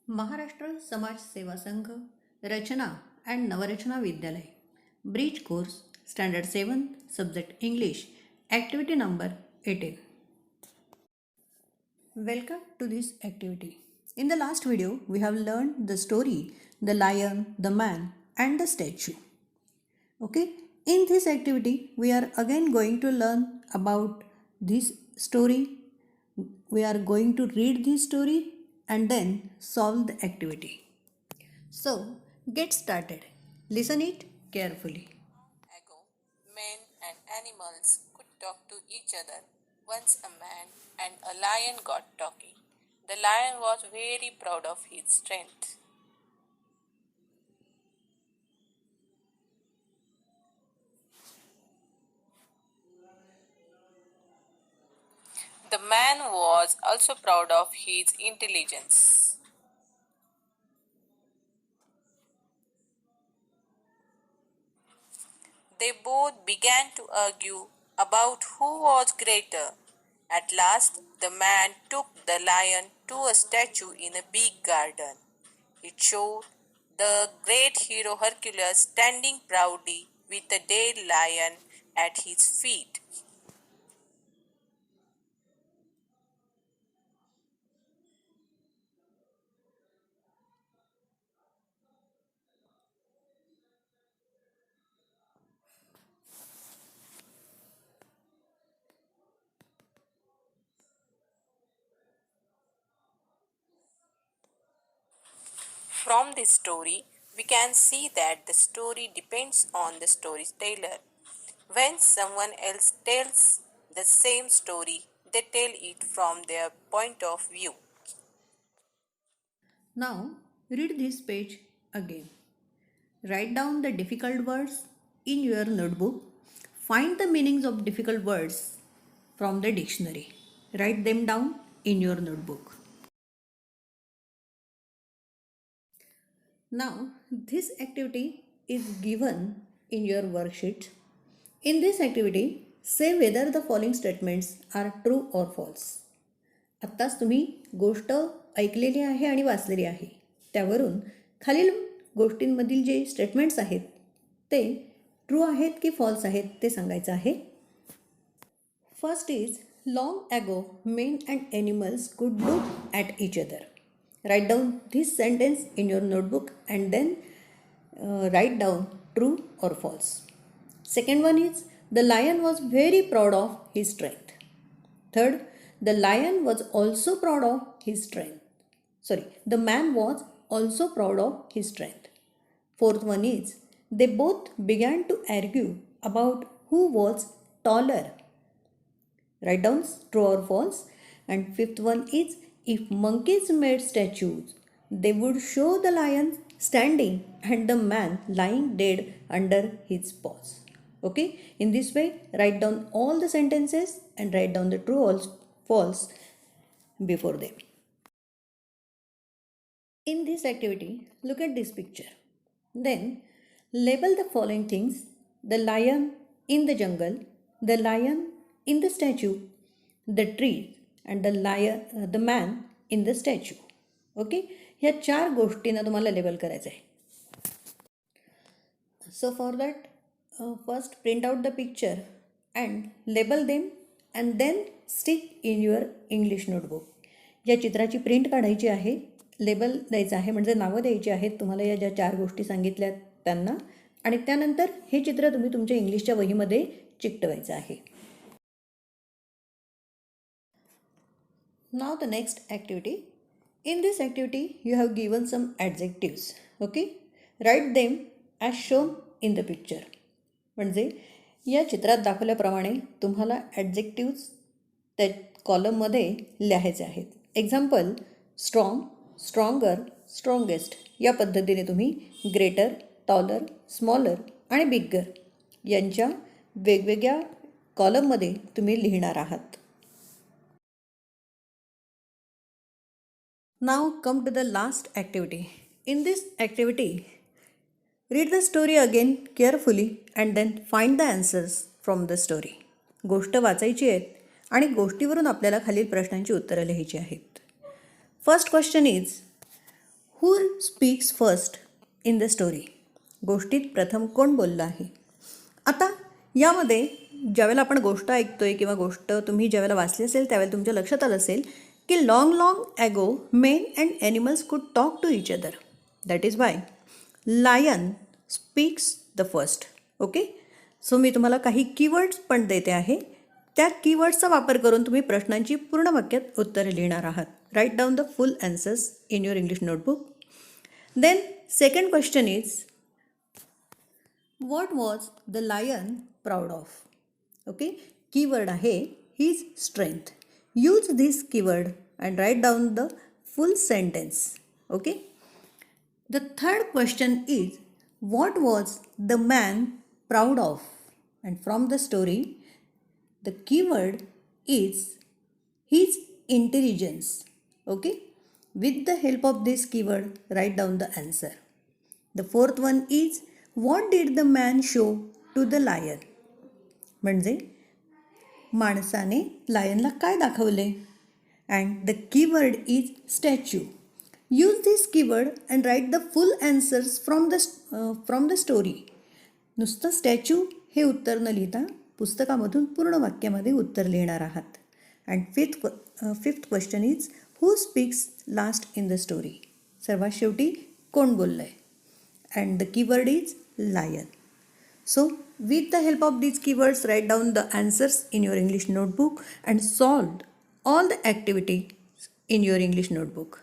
महाराष्ट्र समाज सेवा संघ रचना अँड नवरचना विद्यालय bridge course standard 7 subject English activity number 18. Welcome to this activity. In the last video we have learned the story The Lion, the Man and the Statue. Okay, in this activity we are again going to learn about this story. We are going to read this story and then solve the activity. So, get started. Listen it carefully. Ago, men and animals could talk to each other. Once a man and a lion got talking. The lion was very proud of his strength. The man was also proud of his intelligence. They both began to argue about who was greater. At last, the man took the lion to a statue in a big garden. It showed the great hero Hercules standing proudly with a dead lion at his feet. From this story, we can see that the story depends on the storyteller. When someone else tells the same story, they tell it from their point of view. Now, read this page again. Write down the difficult words in your notebook. Find the meanings of difficult words from the dictionary. Write them down in your notebook. Now, this activity is given in your worksheet. In this activity, say whether the following statements are true or false. आत्ताच तुम्ही गोष्ट ऐकलेली आहे आणि वाचलेली आहे. त्यावरून खालील गोष्टींमधील जे स्टेटमेंट्स आहेत ते ट्रू आहेत की फॉल्स आहेत ते सांगायचं आहे. First is long ago men and animals could look at each other. Write down this sentence in your notebook and then write down true or false. Second one is the lion was very proud of his strength. Third, the lion was also proud of his strength. The man was also proud of his strength. Fourth one is they both began to argue about who was taller. Write down true or false. And fifth one is if monkeys made statues, they would show the lion standing and the man lying dead under his paws. Okay, in this way, write down all the sentences and write down the true or false before them. In this activity, look at this picture. Then, label the following things: the lion in the jungle, the lion in the statue, the tree, and the man in the statue. Okay, ह्या 4 गोष्टींना तुम्हाला label करायचं आहे. So for that first print out the picture and label them and then stick in your English notebook. या चित्राची print काढायची आहे, label द्यायचं आहे म्हणजे नावं द्यायची आहेत तुम्हाला या ज्या 4 गोष्टी सांगितल्या त्यांना, आणि त्यानंतर हे चित्र तुम्ही तुमच्या इंग्लिशच्या वहीमध्ये चिकटवायचं आहे. Now the next activity. In this activity you have given some adjectives. Okay, write them as shown in the picture. म्हणजे या चित्रात दाखवल्याप्रमाणे तुम्हाला ॲडजेक्टिव्स त्या कॉलममध्ये लिहायचे आहेत. एक्झाम्पल स्ट्रॉंग, स्ट्रॉंगर, स्ट्रॉंगेस्ट या पद्धतीने तुम्ही ग्रेटर, टॉलर, स्मॉलर आणि बिगर यांच्या वेगवेगळ्या कॉलममध्ये तुम्ही लिहिणार आहात. Now come to the last activity. In this activity, read the story again carefully and then find the answers from the story. गोष्ट वाचायची आहे आणि गोष्टीवरून आपल्याला खालील प्रश्नांची उत्तरं लिहायची आहेत. First question is who speaks first in the story. गोष्टीत प्रथम कोण बोललं आहे. आता यामध्ये ज्यावेळेला आपण गोष्ट ऐकतोय किंवा गोष्ट तुम्ही ज्यावेळेला वाचली असेल त्यावेळेला तुमच्या लक्षात आलं असेल की long ago men and animals could talk to each other. That is why lion speaks the first. Okay, so मी तुम्हाला काही कीवर्ड्स पण देते आहे. त्या कीवर्ड्सचा वापर करून तुम्ही प्रश्नांची पूर्ण वाक्यात उत्तरे लिहिणार आहात. Write down the full answers in your English notebook. Then second question is what was the lion proud of. Okay, keyword आहे his strength. Use this keyword and write down the full sentence. Okay. The third question is what was the man proud of. And from the story the keyword is his intelligence. Okay, with the help of this keyword write down the answer. The fourth one is what did the man show to the lion. म्हणजे माणसाने लायनला काय दाखवले. and the keyword is statue. Use this keyword and write the full answers from the story. नुसतं statue हे उत्तर न लिहिता पुस्तकामधून पूर्ण वाक्यामध्ये उत्तर लिहिणार आहात. And fifth question is who speaks last in the story. सर्वात शेवटी कोण बोललं आहे. And the keyword is lion. So with the help of these keywords write down the answers in your English notebook and solve all the activity in your English notebook.